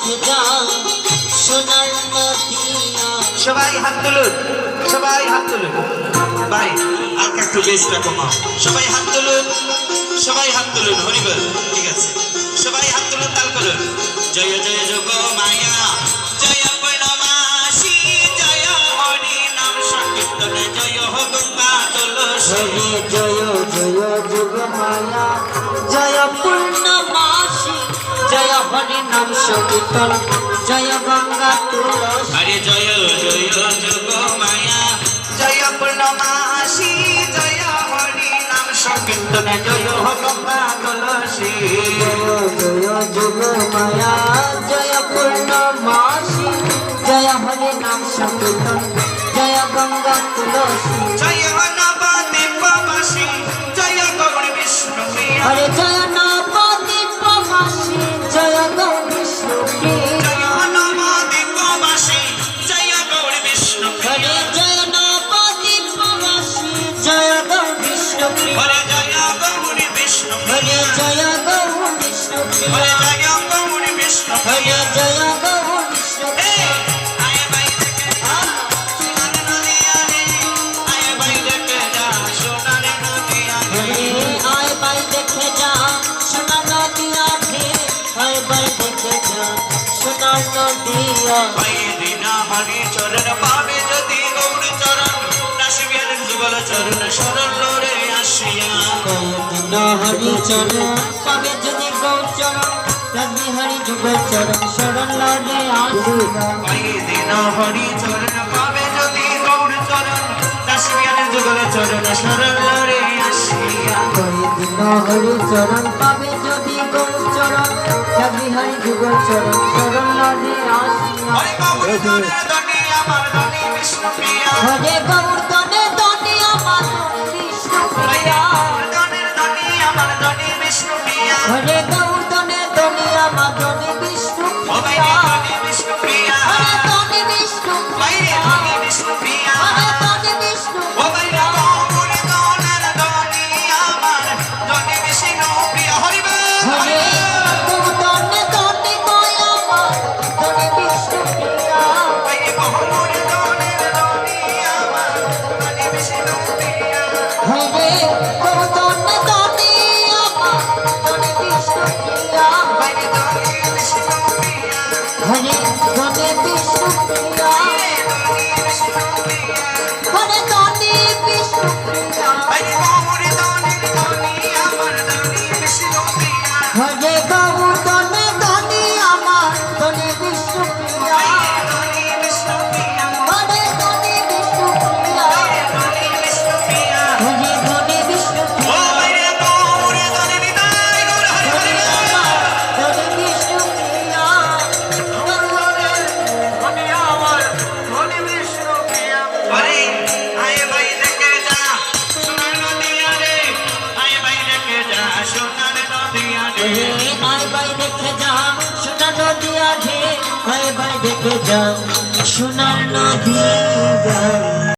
দেখে যা সোনার নদিয়া। সবাই হাত তুলুন, সবাই হাত তুলুন। ভাই আর একটু বেশটা কমাও। সবাই হাত তুলুন, সবাই হাত তুলুন। হরিবল, ঠিক আছে, সবাই হাত তুলুন, তাল করুন। জয় জয় যোগ মায়া, জয় পূর্ণমাসী, জয় হরি নাম সংকীর্তনে, জয় হো গঙ্গা তুলসী। জয় জয় যোগ মায়া, জয় পূর্ণমাসী, জয় হরি নাম সংকীর্তন, জয় গঙ্গা তুলসী। আরে জয় জয় যোগ মায়া, জয় পূর্ণমাসী, জয় হরি নাম সংকীর্তনে, জয় হো গঙ্গা তুলসী। জয় যোগ মায়া, জয় পূর্ণমাসী, জয় হরি নাম সংকীর্তন, জয় গঙ্গা তুলসী। জয় নবদ্বীপবাসী, জয় গৌর বিষ্ণু প্রিয়া। হরে জয় নবদ্বীপবাসী, জয় গৌর বিষ্ণু প্রিয়া। জয় নবদ্বীপবাসী, জয় গৌর বিষ্ণু প্রিয়া। হরে জয় নবদ্বীপবাসী, জয় গৌর বিষ্ণু প্রিয়া। হরে জয় গৌর বিষ্ণু হরে প্রিয়া। জয় গৌর বিষ্ণু হরে প্রিয়া। জয় গৌর বিষ্ণু হরে প্রিয়া। জয় গৌর বিষ্ণু প্রিয়া। আয় ভাই দেখে যা সোনার নদিয়া রে, আয় ভাই দেখে যা সোনার নদিয়া রে। আয় বাই দেখে যা সোনার নদিয়া রে, আয় বাই দেখে যা সোনার নদিয়া। ভাই দিনা হরি চরণ পাবে যদি গৌর চরণ, নাসিবেন যুগল চরণ সরল রে আসিয়া। কয়দিন হরি চরণ পাবে যদি গৌর চরণ, রাজবি হরি যুগ চরণ শরণ রে আসিয়া। ভাই দিনা হরি চরণ পাবে যদি গৌর চরণ, নাসিবেন যুগল চরণ সরল রে আসিয়া। কয়দিন হরি চরণ পাবে যদি গৌর চরণ, রাজবি হরি যুগ চরণ শরণ রে আসিয়া। হরে গৌর ধনে ধনে আমার ধনে বিষ্ণু প্রিয়া। হরে গৌর ধনে ধনে আমার ধনে বিষ্ণু প্রিয়া। ধনে ধনে আমার ধনে বিষ্ণু প্রিয়া। হরে গৌর ধনে ধনে আমার ধনে বিষ্ণু ও ভাই প্রিয়া। ধনে বিষ্ণু প্রিয়া। হরে ধনে বিষ্ণু ভাই প্রিয়া। ধনে বিষ্ণু প্রিয়া। হরে ধনে বিষ্ণু ও ভাই গৌর ধনের ধনে আমার ধনে বিষ্ণু প্রিয়া। হরি বল। হরে গৌর ধনে ধনে গয় আমার ধনে বিষ্ণু প্রিয়া। ভাই গৌর ধনের ধনে আমার ধনে বিষ্ণু প্রিয়া। হরে গৌর ধনে ধনে আমার ধনে বিষ্ণু প্রিয়া। ভাই ধনে বিষ্ণু প্রিয়া। হরে ধনে বিষ্ণু প্রিয়া। ধনে বিষ্ণু প্রিয়া। হরে ধনে বিষ্ণু প্রিয়া। ভাই গৌর ধনের ধনে আমার ধনে বিষ্ণু প্রিয়া। হরে গৌর ধনে ধনে আমার ধনে বিষ্ণু প্রিয়া। ধনে বিষ্ণু প্রিয়া। হরে ধনে বিষ্ণু প্রিয়া। ধনে বিষ্ণু প্রিয়া। হরে ধনে বিষ্ণু ও প্রিয়া। ভাই গৌর ধনে নিতাই গৌর হরি হরি হরে বল। আমার ধনে বিষ্ণু প্রিয়া। আরে আয় ভাই দেখে যা সোনার নদিয়া রে, আয় ভাই দেখে যা সোনার নদিয়া রে। আয় বাই দেখে যা সোনার নদিয়া রে, আয় বাই দেখে যা সোনার নদিয়া।